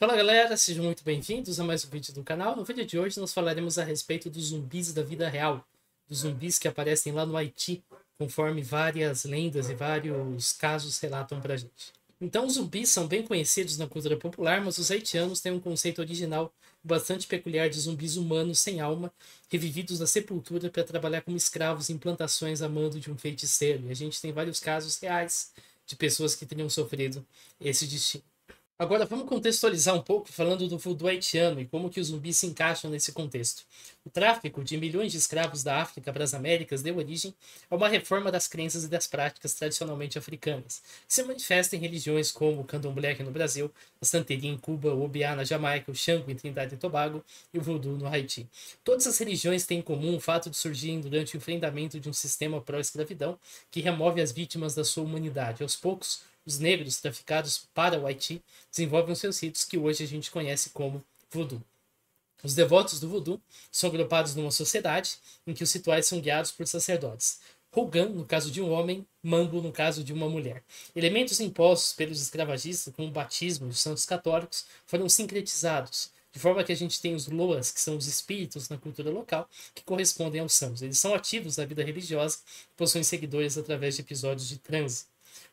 Fala galera, sejam muito bem-vindos a mais um vídeo do canal. No vídeo de hoje nós falaremos a respeito dos zumbis da vida real, dos zumbis que aparecem lá no Haiti, conforme várias lendas e vários casos relatam pra gente. Então os zumbis são bem conhecidos na cultura popular, mas os haitianos têm um conceito original bastante peculiar de zumbis humanos sem alma, revividos da sepultura para trabalhar como escravos em plantações a mando de um feiticeiro. E a gente tem vários casos reais de pessoas que teriam sofrido esse destino. Agora vamos contextualizar um pouco falando do voodoo haitiano e como que os zumbis se encaixam nesse contexto. O tráfico de milhões de escravos da África para as Américas deu origem a uma reforma das crenças e das práticas tradicionalmente africanas, que se manifesta em religiões como o candomblé aqui no Brasil, a santeria em Cuba, o obiá na Jamaica, o Xango em Trindade e Tobago e o voodoo no Haiti. Todas as religiões têm em comum o fato de surgirem durante o enfrentamento de um sistema pró-escravidão que remove as vítimas da sua humanidade. Aos poucos, os negros traficados para o Haiti desenvolvem os seus ritos que hoje a gente conhece como voodoo. Os devotos do voodoo são agrupados numa sociedade em que os rituais são guiados por sacerdotes. Hogan, no caso de um homem, Mambo, no caso de uma mulher. Elementos impostos pelos escravagistas, como o batismo e os santos católicos, foram sincretizados, de forma que a gente tem os loas, que são os espíritos na cultura local, que correspondem aos santos. Eles são ativos na vida religiosa e possuem seguidores através de episódios de transe.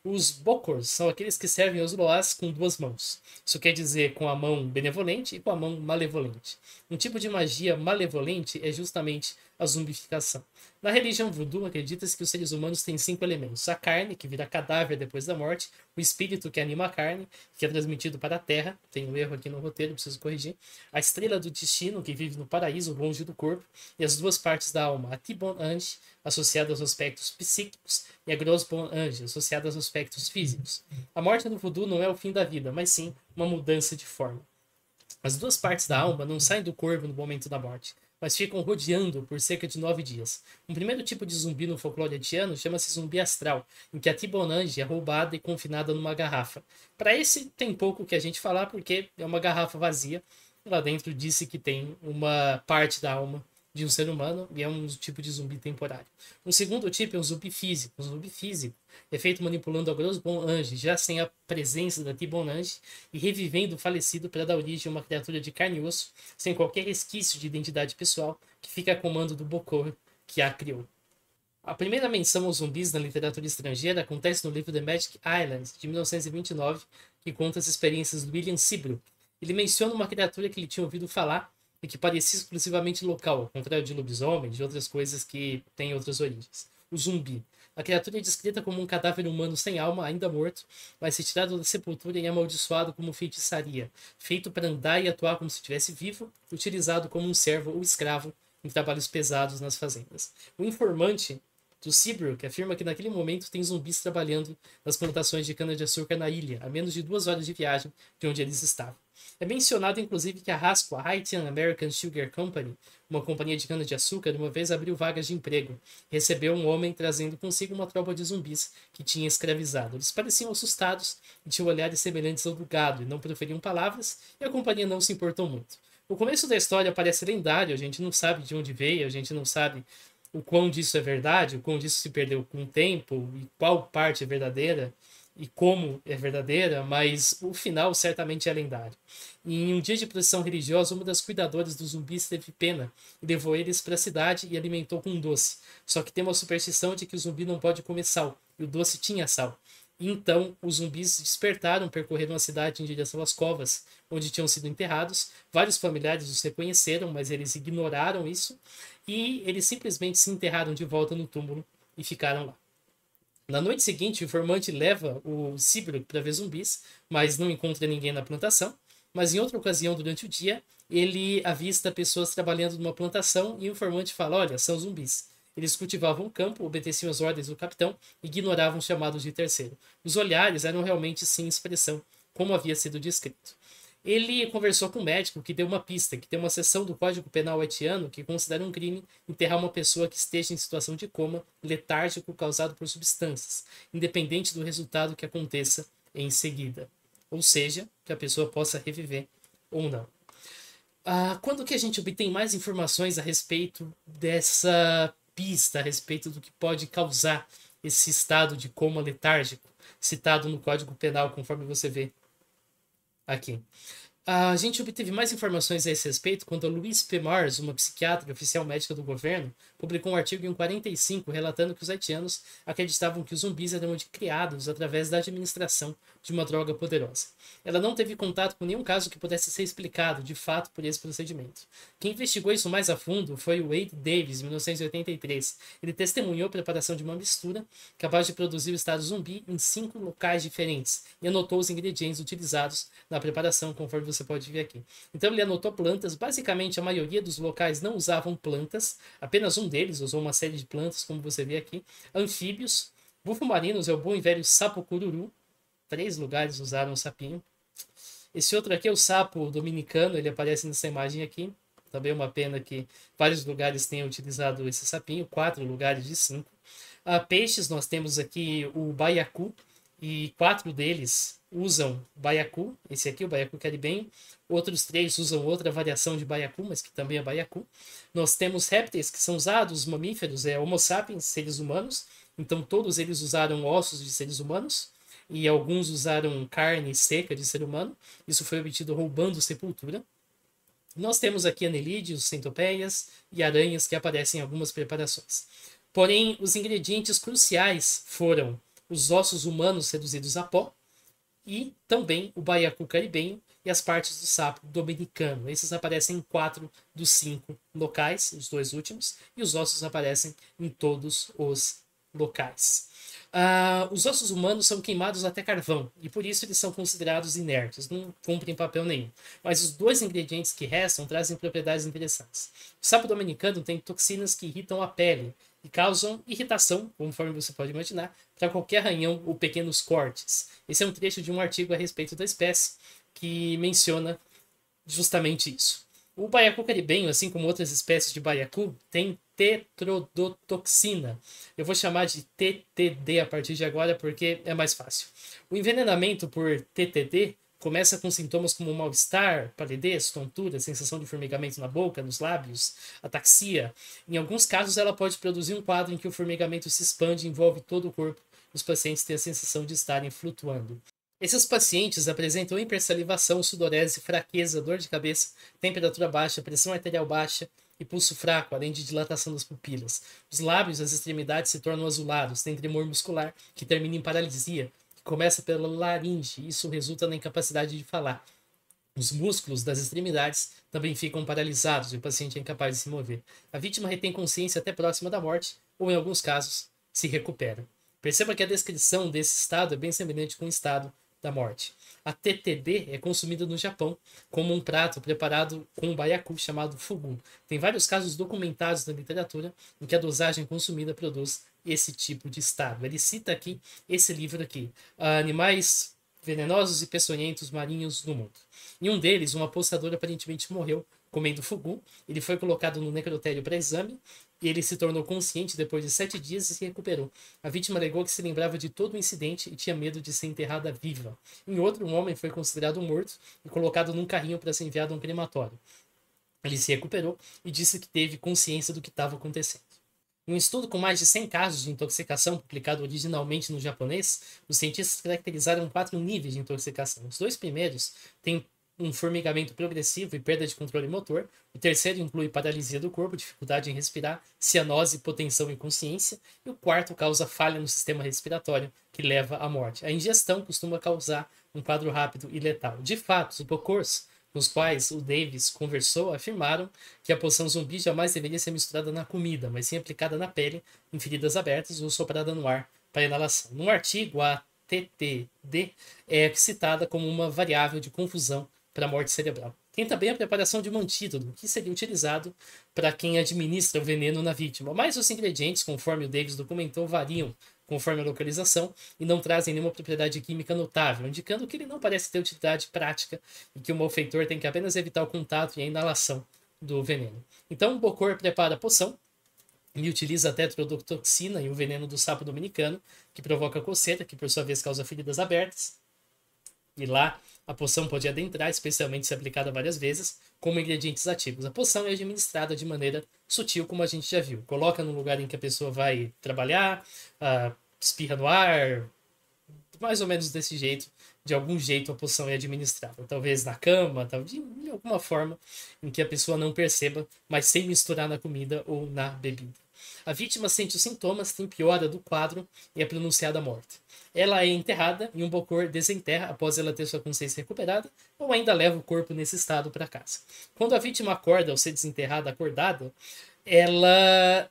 Os bokors são aqueles que servem aos loás com duas mãos. Isso quer dizer com a mão benevolente e com a mão malevolente. Um tipo de magia malevolente é justamente a zumbificação. Na religião voodoo, acredita-se que os seres humanos têm 5 elementos: a carne, que vira cadáver depois da morte, o espírito, que anima a carne, que é transmitido para a terra, tem um erro aqui no roteiro, preciso corrigir, a estrela do destino, que vive no paraíso, longe do corpo, e as duas partes da alma, a Tibon Ange, associada aos aspectos psíquicos, e a Grosbon Ange, associada aos aspectos físicos. A morte no voodoo não é o fim da vida, mas sim uma mudança de forma. As duas partes da alma não saem do corpo no momento da morte, mas ficam rodeando por cerca de 9 dias. Um primeiro tipo de zumbi no folclore haitiano chama-se zumbi astral, em que a Tibonange é roubada e confinada numa garrafa. Para esse tem pouco que a gente falar, porque é uma garrafa vazia. Lá dentro disse que tem uma parte da alma de um ser humano e é um tipo de zumbi temporário. Um segundo tipo é um zumbi físico. Um zumbi físico é feito manipulando a Grosbon Ange, já sem a presença da Tibon Ange, e revivendo o falecido para dar origem a uma criatura de carne e osso, sem qualquer resquício de identidade pessoal, que fica a comando do Bokor que a criou. A primeira menção aos zumbis na literatura estrangeira acontece no livro The Magic Island, de 1929, que conta as experiências do William Seabrook. Ele menciona uma criatura que ele tinha ouvido falar e que parecia exclusivamente local, ao contrário de lobisomem e de outras coisas que têm outras origens. O zumbi. A criatura é descrita como um cadáver humano sem alma, ainda morto, mas retirado da sepultura e amaldiçoado como feitiçaria, feito para andar e atuar como se estivesse vivo, utilizado como um servo ou escravo em trabalhos pesados nas fazendas. O informante do Seabrook afirma que naquele momento tem zumbis trabalhando nas plantações de cana-de-açúcar na ilha, a menos de 2 horas de viagem de onde eles estavam. É mencionado inclusive que a Hasco, a Haitian American Sugar Company, uma companhia de cana-de-açúcar, uma vez abriu vagas de emprego. Recebeu um homem trazendo consigo uma tropa de zumbis que tinha escravizado. Eles pareciam assustados e tinham olhares semelhantes ao do gado e não proferiam palavras, e a companhia não se importou muito. O começo da história parece lendário, a gente não sabe de onde veio, a gente não sabe o quão disso é verdade, o quão disso se perdeu com o tempo, e qual parte é verdadeira, e como é verdadeira, mas o final certamente é lendário. E em um dia de procissão religiosa, uma das cuidadoras dos zumbis teve pena e levou eles para a cidade e alimentou com um doce. Só que tem uma superstição de que o zumbi não pode comer sal, e o doce tinha sal. Então, os zumbis despertaram, percorreram a cidade em direção às covas onde tinham sido enterrados. Vários familiares os reconheceram, mas eles ignoraram isso e eles simplesmente se enterraram de volta no túmulo e ficaram lá. Na noite seguinte, o informante leva o Seabrook para ver zumbis, mas não encontra ninguém na plantação. Mas em outra ocasião, durante o dia, ele avista pessoas trabalhando numa plantação e o informante fala: olha, são zumbis. Eles cultivavam o campo, obedeciam as ordens do capitão e ignoravam os chamados de terceiro. Os olhares eram realmente sem expressão, como havia sido descrito. Ele conversou com um médico que deu uma pista, que tem uma seção do Código Penal haitiano que considera um crime enterrar uma pessoa que esteja em situação de coma letárgico causado por substâncias, independente do resultado que aconteça em seguida. Ou seja, que a pessoa possa reviver ou não. Quando que a gente obtém mais informações a respeito dessa pista, a respeito do que pode causar esse estado de coma letárgico, citado no Código Penal, conforme você vê aqui? A gente obteve mais informações a esse respeito quando a Louise P. Mars, uma psiquiatra e oficial médica do governo, publicou um artigo em 45 relatando que os haitianos acreditavam que os zumbis eram criados através da administração de uma droga poderosa. Ela não teve contato com nenhum caso que pudesse ser explicado de fato por esse procedimento. Quem investigou isso mais a fundo foi o Wade Davis, em 1983. Ele testemunhou a preparação de uma mistura capaz de produzir o estado zumbi em 5 locais diferentes e anotou os ingredientes utilizados na preparação, conforme você pode ver aqui. Então ele anotou plantas, basicamente a maioria dos locais não usavam plantas, apenas um deles usou uma série de plantas, como você vê aqui. Anfíbios, bufo-marinos é o bom e velho sapo cururu, 3 lugares usaram o sapinho. Esse outro aqui é o sapo dominicano, ele aparece nessa imagem aqui. Também é uma pena que vários lugares tenham utilizado esse sapinho, 4 lugares de 5. Peixes, nós temos aqui o baiacu, e 4 deles usam baiacu, esse aqui, o baiacu caribenho. Outros 3 usam outra variação de baiacu, mas que também é baiacu. Nós temos répteis que são usados, mamíferos, Homo sapiens, seres humanos. Então todos eles usaram ossos de seres humanos e alguns usaram carne seca de ser humano. Isso foi obtido roubando sepultura. Nós temos aqui anelídeos, centopeias e aranhas que aparecem em algumas preparações. Porém, os ingredientes cruciais foram os ossos humanos reduzidos a pó e também o baiacu caribenho e as partes do sapo dominicano. Esses aparecem em 4 dos 5 locais, os 2 últimos, e os ossos aparecem em todos os locais. Os ossos humanos são queimados até carvão e por isso eles são considerados inertes, não cumprem papel nenhum. Mas os 2 ingredientes que restam trazem propriedades interessantes. O sapo dominicano tem toxinas que irritam a pele e causam irritação, conforme você pode imaginar, para qualquer arranhão ou pequenos cortes. Esse é um trecho de um artigo a respeito da espécie que menciona justamente isso. O baiacu caribenho, assim como outras espécies de baiacu, tem tetrodotoxina. Eu vou chamar de TTD a partir de agora porque é mais fácil. O envenenamento por TTD começa com sintomas como mal-estar, palidez, tontura, sensação de formigamento na boca, nos lábios, ataxia. Em alguns casos, ela pode produzir um quadro em que o formigamento se expande e envolve todo o corpo. Os pacientes têm a sensação de estarem flutuando. Esses pacientes apresentam hipersalivação, sudorese, fraqueza, dor de cabeça, temperatura baixa, pressão arterial baixa e pulso fraco, além de dilatação das pupilas. Os lábios e as extremidades se tornam azulados, tem tremor muscular, que termina em paralisia, que começa pela laringe, e isso resulta na incapacidade de falar. Os músculos das extremidades também ficam paralisados e o paciente é incapaz de se mover. A vítima retém consciência até próxima da morte, ou em alguns casos, se recupera. Perceba que a descrição desse estado é bem semelhante com o estado da morte. A TTD é consumida no Japão como um prato preparado com um baiacu chamado fugu. Tem vários casos documentados na literatura em que a dosagem consumida produz esse tipo de estado. Ele cita aqui esse livro aqui, Animais Venenosos e Peçonhentos Marinhos no Mundo. Em um deles, um apostador aparentemente morreu comendo fugu. Ele foi colocado no necrotério para exame e ele se tornou consciente depois de 7 dias e se recuperou. A vítima alegou que se lembrava de todo o incidente e tinha medo de ser enterrada viva. Em outro, um homem foi considerado morto e colocado num carrinho para ser enviado a um crematório. Ele se recuperou e disse que teve consciência do que estava acontecendo. Em um estudo com mais de 100 casos de intoxicação, publicado originalmente no japonês, os cientistas caracterizaram 4 níveis de intoxicação. Os 2 primeiros têm um formigamento progressivo e perda de controle motor. O terceiro inclui paralisia do corpo, dificuldade em respirar, cianose, hipotensão e inconsciência. E o quarto causa falha no sistema respiratório, que leva à morte. A ingestão costuma causar um quadro rápido e letal. De fato, os bokors com os quais o Davis conversou afirmaram que a poção zumbi jamais deveria ser misturada na comida, mas sim aplicada na pele, em feridas abertas ou soprada no ar para inalação. Num artigo, a TTD é citada como uma variável de confusão para a morte cerebral. Tem também a preparação de um antídoto, que seria utilizado para quem administra o veneno na vítima. Mas os ingredientes, conforme o Davis documentou, variam conforme a localização e não trazem nenhuma propriedade química notável, indicando que ele não parece ter utilidade prática e que o malfeitor tem que apenas evitar o contato e a inalação do veneno. Então, o Bokor prepara a poção e utiliza a tetrodotoxina e o veneno do sapo dominicano, que provoca coceira, que por sua vez causa feridas abertas. E lá a poção pode adentrar, especialmente se aplicada várias vezes, como ingredientes ativos. A poção é administrada de maneira sutil, como a gente já viu. Coloca no lugar em que a pessoa vai trabalhar, espirra no ar, mais ou menos desse jeito, de algum jeito a poção é administrada. Talvez na cama, talvez de alguma forma em que a pessoa não perceba, mas sem misturar na comida ou na bebida. A vítima sente os sintomas, tem piora do quadro e é pronunciada morta. Ela é enterrada e um bocor desenterra após ela ter sua consciência recuperada ou ainda leva o corpo nesse estado para casa. Quando a vítima acorda ao ser desenterrada acordada, ela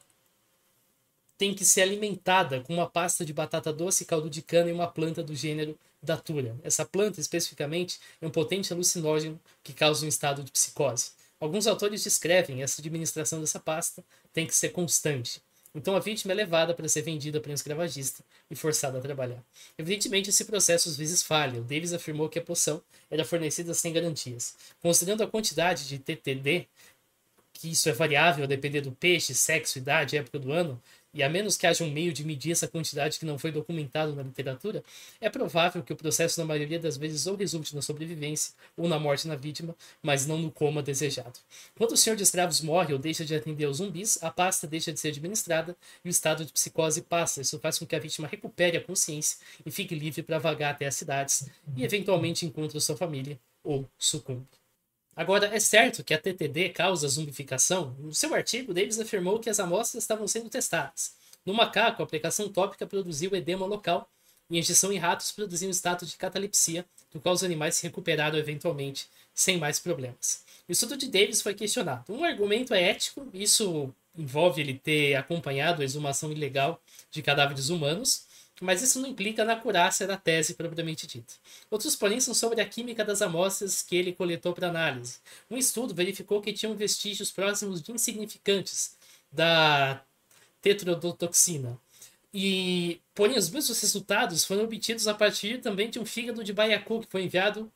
tem que ser alimentada com uma pasta de batata doce, caldo de cana e uma planta do gênero Datura. Essa planta, especificamente, é um potente alucinógeno que causa um estado de psicose. Alguns autores descrevem essa administração dessa pasta tem que ser constante. Então a vítima é levada para ser vendida para um escravagista e forçada a trabalhar. Evidentemente, esse processo às vezes falha. O Davis afirmou que a poção era fornecida sem garantias. Considerando a quantidade de TTD, que isso é variável a depender do peixe, sexo, idade, época do ano, e a menos que haja um meio de medir essa quantidade que não foi documentado na literatura, é provável que o processo, na maioria das vezes, ou resulte na sobrevivência ou na morte na vítima, mas não no coma desejado. Quando o senhor de escravos morre ou deixa de atender aos zumbis, a pasta deixa de ser administrada e o estado de psicose passa. Isso faz com que a vítima recupere a consciência e fique livre para vagar até as cidades e, eventualmente, encontre sua família ou sucumbe. Agora, é certo que a TTD causa zumbificação? No seu artigo, Davis afirmou que as amostras estavam sendo testadas. No macaco, a aplicação tópica produziu edema local e a injeção em ratos produziu um estado de catalepsia, do qual os animais se recuperaram eventualmente, sem mais problemas. O estudo de Davis foi questionado. Um argumento é ético, isso envolve ele ter acompanhado a exumação ilegal de cadáveres humanos, mas isso não implica na acurácia da tese propriamente dita. Outros, porém, são sobre a química das amostras que ele coletou para análise. Um estudo verificou que tinham vestígios próximos de insignificantes da tetrodotoxina. Porém, os mesmos resultados foram obtidos a partir também de um fígado de baiacu que foi enviado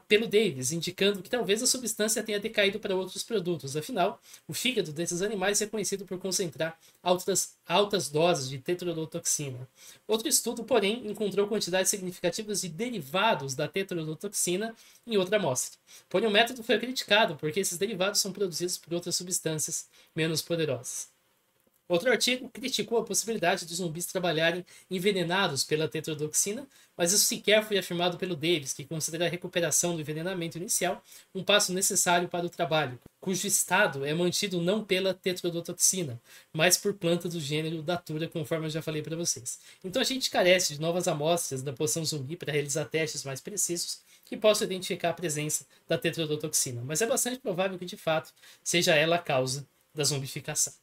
pelo Davis, indicando que talvez a substância tenha decaído para outros produtos. Afinal, o fígado desses animais é conhecido por concentrar altas doses de tetrodotoxina. Outro estudo, porém, encontrou quantidades significativas de derivados da tetrodotoxina em outra amostra. Porém, o método foi criticado porque esses derivados são produzidos por outras substâncias menos poderosas. Outro artigo criticou a possibilidade de zumbis trabalharem envenenados pela tetrodotoxina, mas isso sequer foi afirmado pelo Davis, que considera a recuperação do envenenamento inicial um passo necessário para o trabalho, cujo estado é mantido não pela tetrodotoxina, mas por planta do gênero Datura, conforme eu já falei para vocês. Então a gente carece de novas amostras da poção zumbi para realizar testes mais precisos que possam identificar a presença da tetrodotoxina, mas é bastante provável que de fato seja ela a causa da zumbificação.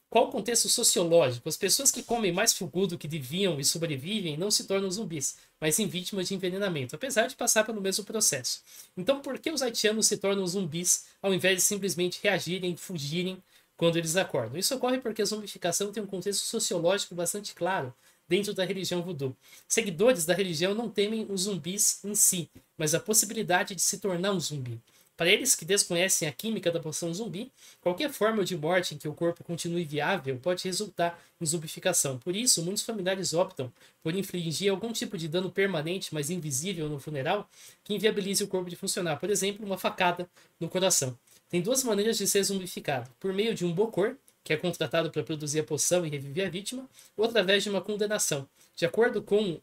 Qual o contexto sociológico? As pessoas que comem mais fugu do que deviam e sobrevivem não se tornam zumbis, mas sim vítimas de envenenamento, apesar de passar pelo mesmo processo. Então, por que os haitianos se tornam zumbis ao invés de simplesmente reagirem e fugirem quando eles acordam? Isso ocorre porque a zumbificação tem um contexto sociológico bastante claro dentro da religião voodoo. Seguidores da religião não temem os zumbis em si, mas a possibilidade de se tornar um zumbi. Para eles que desconhecem a química da poção zumbi, qualquer forma de morte em que o corpo continue viável pode resultar em zumbificação. Por isso, muitos familiares optam por infligir algum tipo de dano permanente, mas invisível no funeral, que inviabilize o corpo de funcionar. Por exemplo, uma facada no coração. Tem duas maneiras de ser zumbificado: por meio de um bocor, que é contratado para produzir a poção e reviver a vítima, ou através de uma condenação. De acordo com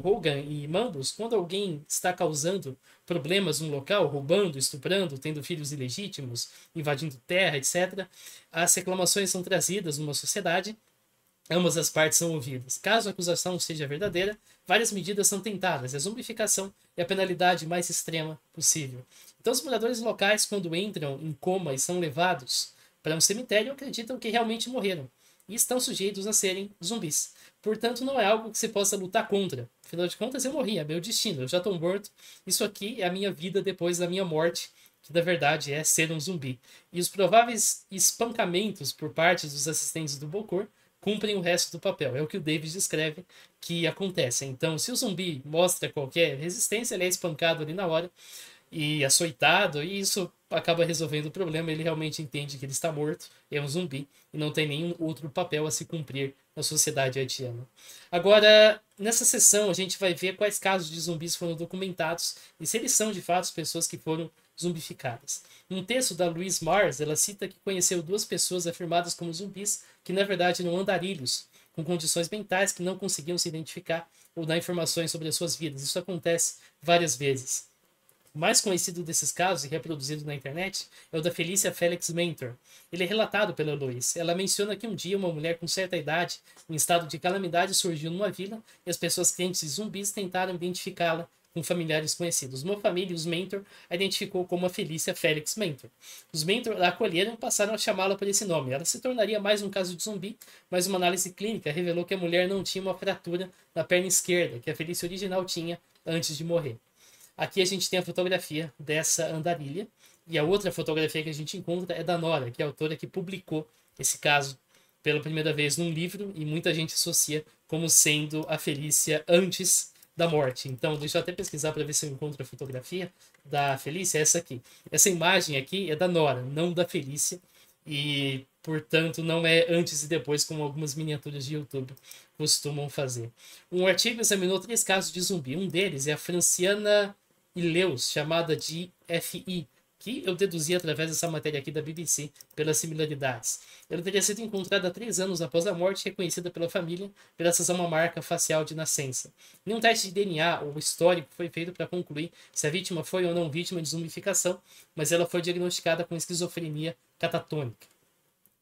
Hogan e Mambus, quando alguém está causando problemas no local, roubando, estuprando, tendo filhos ilegítimos, invadindo terra, etc., as reclamações são trazidas numa sociedade, ambas as partes são ouvidas. Caso a acusação seja verdadeira, várias medidas são tentadas. A zumbificação é a penalidade mais extrema possível. Então, os moradores locais, quando entram em coma e são levados para um cemitério, acreditam que realmente morreram e estão sujeitos a serem zumbis. Portanto, não é algo que se possa lutar contra. Afinal de contas, eu morri, é meu destino, eu já estou morto. Isso aqui é a minha vida depois da minha morte, que na verdade é ser um zumbi. E os prováveis espancamentos por parte dos assistentes do Bokor cumprem o resto do papel. É o que o Davis descreve que acontece. Então, se o zumbi mostra qualquer resistência, ele é espancado ali na hora e açoitado, e isso acaba resolvendo o problema. Ele realmente entende que ele está morto, é um zumbi, e não tem nenhum outro papel a se cumprir na sociedade haitiana. Agora, nessa sessão, a gente vai ver quais casos de zumbis foram documentados e se eles são, de fato, pessoas que foram zumbificadas. Um texto da Louise Mars, ela cita que conheceu duas pessoas afirmadas como zumbis, que na verdade eram andarilhos, com condições mentais que não conseguiam se identificar ou dar informações sobre as suas vidas. Isso acontece várias vezes. O mais conhecido desses casos e reproduzido na internet é o da Felícia Felix Mentor. Ele é relatado pela Lois. Ela menciona que um dia uma mulher com certa idade, em estado de calamidade, surgiu numa vila e as pessoas crentes e zumbis tentaram identificá-la com familiares conhecidos. Uma família, os Mentor, a identificou como a Felícia Felix Mentor. Os Mentor a acolheram e passaram a chamá-la por esse nome. Ela se tornaria mais um caso de zumbi, mas uma análise clínica revelou que a mulher não tinha uma fratura na perna esquerda, que a Felícia original tinha antes de morrer. Aqui a gente tem a fotografia dessa andarilha. E a outra fotografia que a gente encontra é da Nora, que é a autora que publicou esse caso pela primeira vez num livro. E muita gente associa como sendo a Felícia antes da morte. Então, deixa eu até pesquisar para ver se eu encontro a fotografia da Felícia. É essa aqui. Essa imagem aqui é da Nora, não da Felícia. E, portanto, não é antes e depois, como algumas miniaturas de YouTube costumam fazer. Um artigo examinou 3 casos de zumbi. Um deles é a Franciana Ileus, chamada de FI, que eu deduzi através dessa matéria aqui da BBC pelas similaridades. Ela teria sido encontrada 3 anos após a morte e reconhecida pela família graças a uma marca facial de nascença. Nenhum teste de DNA ou histórico foi feito para concluir se a vítima foi ou não vítima de zumbificação, mas ela foi diagnosticada com esquizofrenia catatônica.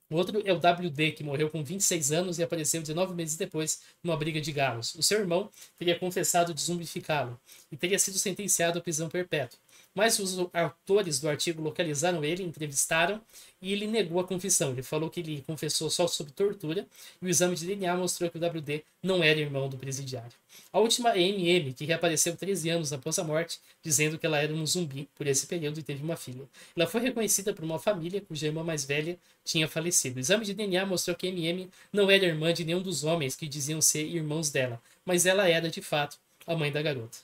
O outro é o WD, que morreu com 26 anos e apareceu 19 meses depois numa briga de galos. O seu irmão teria confessado zumbificá-lo e teria sido sentenciado à prisão perpétua. Mas os autores do artigo localizaram ele, entrevistaram e ele negou a confissão. Ele falou que ele confessou só sob tortura e o exame de DNA mostrou que o WD não era irmão do presidiário. A última é MM, que reapareceu 13 anos após a morte, dizendo que ela era um zumbi por esse período e teve uma filha. Ela foi reconhecida por uma família cuja irmã mais velha tinha falecido. O exame de DNA mostrou que MM não era irmã de nenhum dos homens que diziam ser irmãos dela, mas ela era, de fato, a mãe da garota.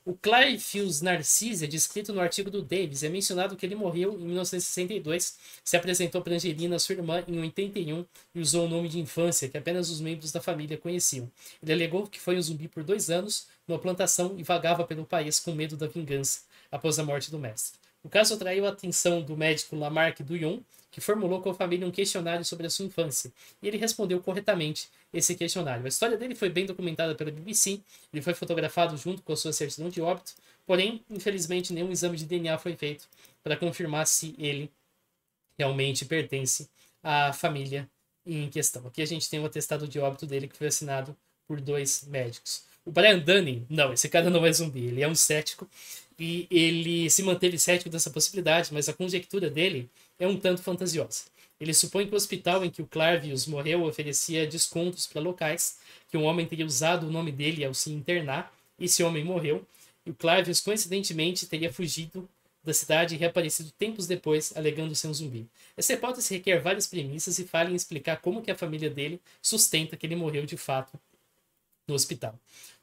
O Clayfield Narcisse, descrito no artigo do Davis, é mencionado que ele morreu em 1962, se apresentou para Angelina, sua irmã, em 81 e usou o nome de infância que apenas os membros da família conheciam. Ele alegou que foi um zumbi por 2 anos numa plantação e vagava pelo país com medo da vingança após a morte do mestre. O caso atraiu a atenção do médico Lamarck Duyon, que formulou com a família um questionário sobre a sua infância, e ele respondeu corretamente esse questionário. A história dele foi bem documentada pela BBC, ele foi fotografado junto com a sua certidão de óbito, porém, infelizmente, nenhum exame de DNA foi feito para confirmar se ele realmente pertence à família em questão. Aqui a gente tem o atestado de óbito dele que foi assinado por 2 médicos. O Brian Dunning, não, esse cara não é zumbi, ele é um cético e ele se manteve cético dessa possibilidade, mas a conjectura dele é um tanto fantasiosa. Ele supõe que o hospital em que o Clavius morreu oferecia descontos para locais, que um homem teria usado o nome dele ao se internar, e esse homem morreu, e o Clavius, coincidentemente, teria fugido da cidade e reaparecido tempos depois, alegando ser um zumbi. Essa hipótese requer várias premissas e falha em explicar como que a família dele sustenta que ele morreu de fato no hospital.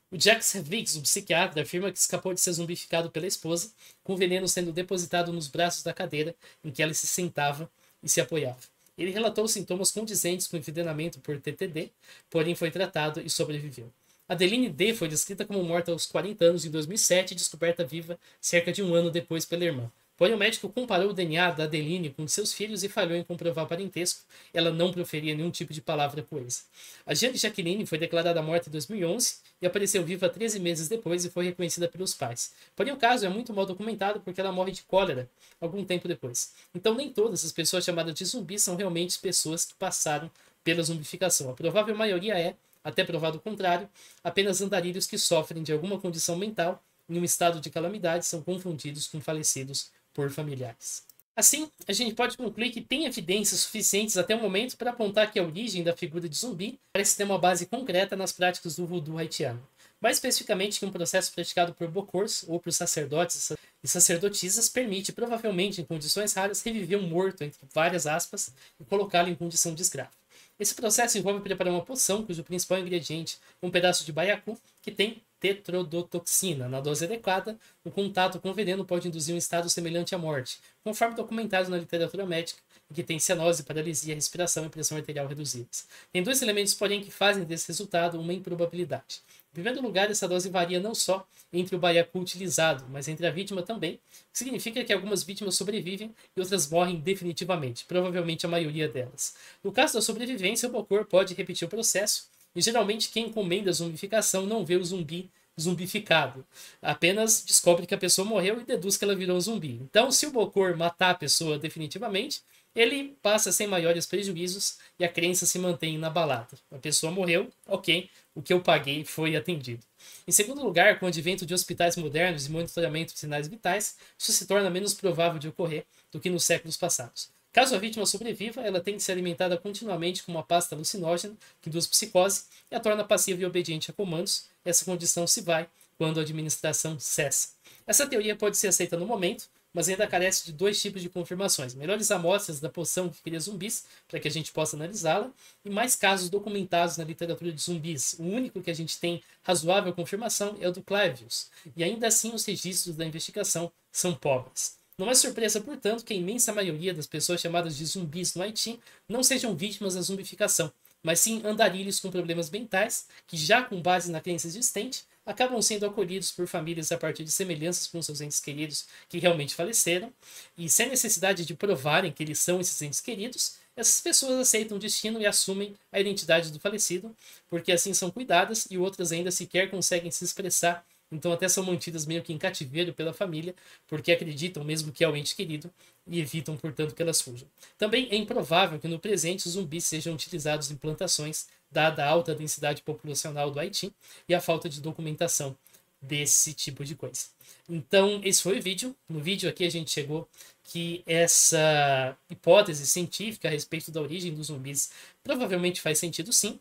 O Jack Savix, um psiquiatra, afirma que escapou de ser zumbificado pela esposa, com o veneno sendo depositado nos braços da cadeira em que ela se sentava e se apoiava. Ele relatou sintomas condizentes com envenenamento por TTD, porém foi tratado e sobreviveu. Adeline D. foi descrita como morta aos 40 anos em 2007 e descoberta viva cerca de 1 ano depois pela irmã. Porém, o médico comparou o DNA da Adeline com seus filhos e falhou em comprovar parentesco. Ela não proferia nenhum tipo de palavra coesa. A Jeanne Jacqueline foi declarada morta em 2011 e apareceu viva 13 meses depois e foi reconhecida pelos pais. Porém, o caso é muito mal documentado porque ela morre de cólera algum tempo depois. Então, nem todas as pessoas chamadas de zumbis são realmente pessoas que passaram pela zumbificação. A provável maioria é, até provado o contrário, apenas andarilhos que sofrem de alguma condição mental em um estado de calamidade são confundidos com falecidos por familiares. Assim, a gente pode concluir que tem evidências suficientes até o momento para apontar que a origem da figura de zumbi parece ter uma base concreta nas práticas do voodoo haitiano. Mais especificamente, que um processo praticado por bokors, ou por sacerdotes e sacerdotisas, permite, provavelmente em condições raras, reviver um morto, entre várias aspas, e colocá-lo em condição de escravo. Esse processo envolve preparar uma poção cujo principal ingrediente é um pedaço de baiacu que tem tetrodotoxina. Na dose adequada, o contato com o veneno pode induzir um estado semelhante à morte, conforme documentado na literatura médica, que tem cianose, paralisia, respiração e pressão arterial reduzidas. Tem 2 elementos, porém, que fazem desse resultado uma improbabilidade. Em primeiro lugar, essa dose varia não só entre o baiacu utilizado, mas entre a vítima também, o que significa que algumas vítimas sobrevivem e outras morrem definitivamente, provavelmente a maioria delas. No caso da sobrevivência, o bokor pode repetir o processo E geralmente quem encomenda a zumbificação não vê o zumbi zumbificado. Apenas descobre que a pessoa morreu e deduz que ela virou um zumbi. Então, se o Bokor matar a pessoa definitivamente, ele passa sem maiores prejuízos e a crença se mantém inabalada. A pessoa morreu, ok, o que eu paguei foi atendido. Em segundo lugar, com o advento de hospitais modernos e monitoramento de sinais vitais, isso se torna menos provável de ocorrer do que nos séculos passados. Caso a vítima sobreviva, ela tem que ser alimentada continuamente com uma pasta alucinógena que induz psicose e a torna passiva e obediente a comandos. Essa condição se vai quando a administração cessa. Essa teoria pode ser aceita no momento, mas ainda carece de dois tipos de confirmações: melhores amostras da poção que cria zumbis, para que a gente possa analisá-la, e mais casos documentados na literatura de zumbis. O único que a gente tem razoável confirmação é o do Clavius, e ainda assim os registros da investigação são pobres. Não é surpresa, portanto, que a imensa maioria das pessoas chamadas de zumbis no Haiti não sejam vítimas da zumbificação, mas sim andarilhos com problemas mentais que, já com base na crença existente, acabam sendo acolhidos por famílias a partir de semelhanças com seus entes queridos que realmente faleceram, e sem necessidade de provarem que eles são esses entes queridos, essas pessoas aceitam o destino e assumem a identidade do falecido, porque assim são cuidadas e outras ainda sequer conseguem se expressar, então até são mantidas meio que em cativeiro pela família, porque acreditam mesmo que é o ente querido e evitam, portanto, que elas fujam. Também é improvável que no presente os zumbis sejam utilizados em plantações, dada a alta densidade populacional do Haiti e a falta de documentação desse tipo de coisa. Então, esse foi o vídeo. No vídeo aqui a gente chegou que essa hipótese científica a respeito da origem dos zumbis provavelmente faz sentido sim,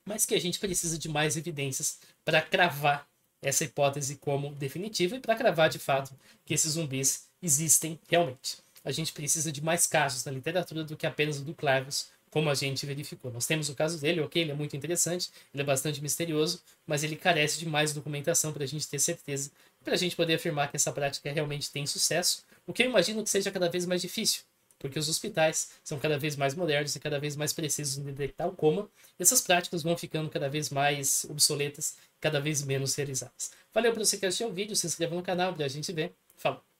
mas que a gente precisa de mais evidências para cravar essa hipótese como definitiva e para cravar de fato que esses zumbis existem realmente. A gente precisa de mais casos na literatura do que apenas o do Clavius, como a gente verificou. Nós temos o caso dele, ok, ele é muito interessante, ele é bastante misterioso, mas ele carece de mais documentação para a gente ter certeza, para a gente poder afirmar que essa prática realmente tem sucesso, o que eu imagino que seja cada vez mais difícil, porque os hospitais são cada vez mais modernos e cada vez mais precisos em detectar o coma, e essas práticas vão ficando cada vez mais obsoletas, cada vez menos realizadas. Valeu por você que assistiu o vídeo, se inscreva no canal, pra gente ver. Falou!